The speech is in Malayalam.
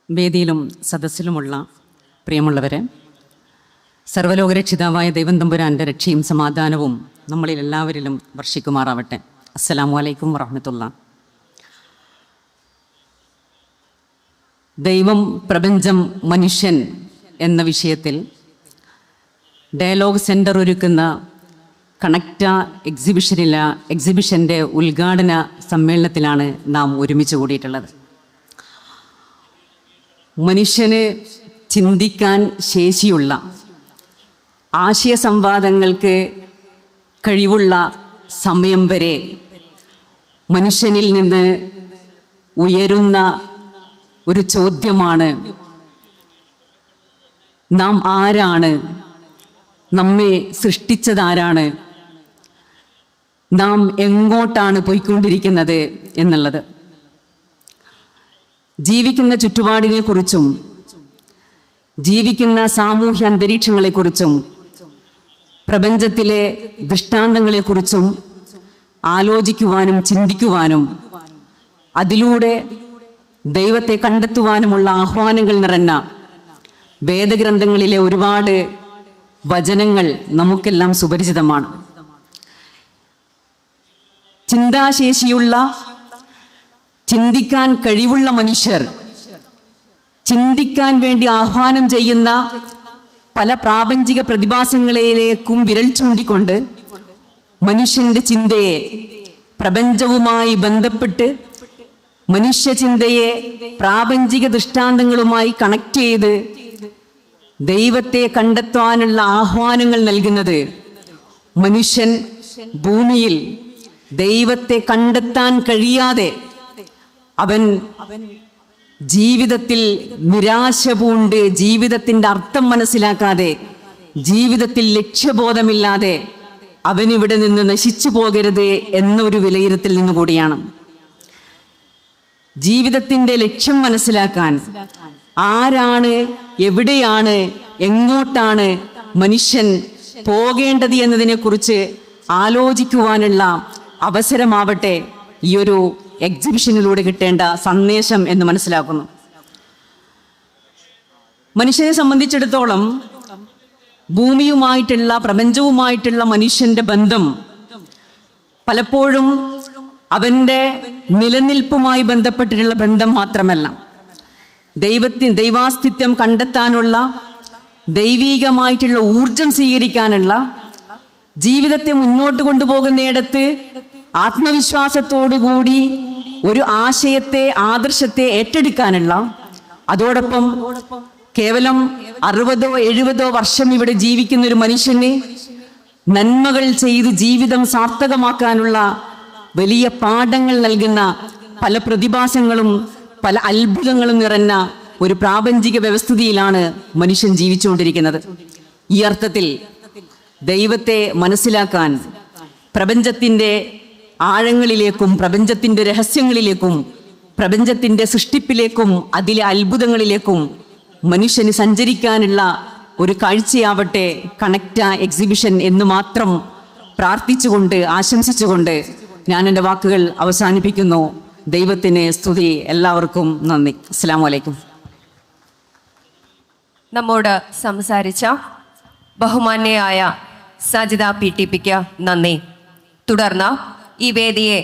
വേദിയിലും സദസ്സിലുമുള്ള പ്രിയമുള്ളവരെ, സർവ്വലോകരക്ഷിതാവായ ദൈവം തമ്പുരാൻ്റെ രക്ഷയും സമാധാനവും നമ്മളിൽ എല്ലാവരിലും വർഷിക്കുമാറാവട്ടെ. അസ്സലാമു അലൈക്കും വറഹ്മത്തുള്ളാഹി. ദൈവം, പ്രപഞ്ചം, മനുഷ്യൻ എന്ന വിഷയത്തിൽ ഡയലോഗ് സെൻറ്റർ ഒരുക്കുന്ന കണക്റ്റ എക്സിബിഷൻ്റെ ഉദ്ഘാടന സമ്മേളനത്തിലാണ് നാം ഒരുമിച്ച് കൂടിയിട്ടുള്ളത്. മനുഷ്യന് ചിന്തിക്കാൻ ശേഷിയുള്ള, ആശയ സംവാദങ്ങൾക്ക് കഴിവുള്ള സമയം വരെ മനുഷ്യനിൽ നിന്ന് ഉയരുന്ന ഒരു ചോദ്യമാണ്: നാം ആരാണ്? നമ്മെ സൃഷ്ടിച്ചതാരാണ്? നാം എങ്ങോട്ടാണ് പോയിക്കൊണ്ടിരിക്കുന്നത് എന്നുള്ളത്. ജീവിക്കുന്ന ചുറ്റുപാടിനെക്കുറിച്ചും ജീവിക്കുന്ന സാമൂഹ്യ അന്തരീക്ഷങ്ങളെക്കുറിച്ചും പ്രപഞ്ചത്തിലെ ദൃഷ്ടാന്തങ്ങളെക്കുറിച്ചും ആലോചിക്കുവാനും ചിന്തിക്കുവാനും അതിലൂടെ ദൈവത്തെ കണ്ടെത്തുവാനുമുള്ള ആഹ്വാനങ്ങൾ നിറഞ്ഞ വേദഗ്രന്ഥങ്ങളിലെ ഒരുപാട് വചനങ്ങൾ നമുക്കെല്ലാം സുപരിചിതമാണ്. ചിന്താശേഷിയുള്ള, ചിന്തിക്കാൻ കഴിവുള്ള മനുഷ്യർ ചിന്തിക്കാൻ വേണ്ടി ആഹ്വാനം ചെയ്യുന്ന പല പ്രാപഞ്ചിക പ്രതിഭാസങ്ങളിലേക്കും വിരൽ ചൂണ്ടിക്കൊണ്ട് മനുഷ്യന്റെ ചിന്തയെ പ്രപഞ്ചവുമായി ബന്ധപ്പെട്ട് മനുഷ്യചിന്തയെ പ്രാപഞ്ചിക ദൃഷ്ടാന്തങ്ങളുമായി കണക്ട് ചെയ്ത് ദൈവത്തെ കണ്ടെത്താനുള്ള ആഹ്വാനങ്ങൾ നൽകുന്നത് മനുഷ്യൻ ഭൂമിയിൽ ദൈവത്തെ കണ്ടെത്താൻ കഴിയാതെ അവൻ ജീവിതത്തിൽ നിരാശ പൂണ്ട്, ജീവിതത്തിൻ്റെ അർത്ഥം മനസ്സിലാക്കാതെ, ജീവിതത്തിൽ ലക്ഷ്യബോധമില്ലാതെ അവനിവിടെ നിന്ന് നശിച്ചു പോകരുത് എന്നൊരു വിലയിരുത്തൽ നിന്നുകൂടിയാണ്. ജീവിതത്തിൻ്റെ ലക്ഷ്യം മനസ്സിലാക്കാൻ, ആരാണ്, എവിടെയാണ്, എങ്ങോട്ടാണ് മനുഷ്യൻ പോകേണ്ടത് എന്നതിനെക്കുറിച്ച് ആലോചിക്കുവാനുള്ള അവസരമാവട്ടെ ഈ ഒരു എക്സിബിഷനിലൂടെ കിട്ടേണ്ട സന്ദേശം എന്ന് മനസ്സിലാക്കുന്നു. മനുഷ്യനെ സംബന്ധിച്ചിടത്തോളം ഭൂമിയുമായിട്ടുള്ള, പ്രപഞ്ചവുമായിട്ടുള്ള മനുഷ്യന്റെ ബന്ധം പലപ്പോഴും അവൻ്റെ നിലനിൽപ്പുമായി ബന്ധപ്പെട്ടിട്ടുള്ള ബന്ധം മാത്രമല്ല, ദൈവാസ്തിത്വം കണ്ടെത്താനുള്ള, ദൈവീകമായിട്ടുള്ള ഊർജം സ്വീകരിക്കാനുള്ള, ജീവിതത്തെ മുന്നോട്ട് കൊണ്ടുപോകുന്നിടത്ത് ആത്മവിശ്വാസത്തോടുകൂടി ഒരു ആശയത്തെ, ആദർശത്തെ ഏറ്റെടുക്കാനുള്ള, അതോടൊപ്പം കേവലം 60 or 70 വർഷം ഇവിടെ ജീവിക്കുന്ന ഒരു മനുഷ്യന് നന്മകൾ ചെയ്ത് ജീവിതം സാർത്ഥകമാക്കാനുള്ള വലിയ പാഠങ്ങൾ നൽകുന്ന പല പ്രതിഭാസങ്ങളും പല അത്ഭുതങ്ങളും നിറഞ്ഞ ഒരു പ്രാപഞ്ചിക വ്യവസ്ഥിതിയിലാണ് മനുഷ്യൻ ജീവിച്ചുകൊണ്ടിരിക്കുന്നത്. ഈ അർത്ഥത്തിൽ ദൈവത്തെ മനസ്സിലാക്കാൻ പ്രപഞ്ചത്തിൻ്റെ ആഴങ്ങളിലേക്കും പ്രപഞ്ചത്തിൻ്റെ രഹസ്യങ്ങളിലേക്കും പ്രപഞ്ചത്തിൻ്റെ സൃഷ്ടിപ്പിലേക്കും അതിലെ അത്ഭുതങ്ങളിലേക്കും മനുഷ്യന് സഞ്ചരിക്കാനുള്ള ഒരു കാഴ്ചയാവട്ടെ കണക്റ്റ എക്സിബിഷൻ എന്ന് മാത്രം പ്രാർത്ഥിച്ചുകൊണ്ട്, ആശംസിച്ചുകൊണ്ട് ഞാൻ എൻ്റെ വാക്കുകൾ അവസാനിപ്പിക്കുന്നു. ദൈവത്തിന് സ്തുതി. എല്ലാവർക്കും നന്ദി. അസ്സലാമു അലൈക്കും. നമ്മോട് സംസാരിച്ച ബഹുമാന്യയായ സാജിദ PTPക്ക് നന്ദി. തുടർന്ന് ഈ വേദിയെ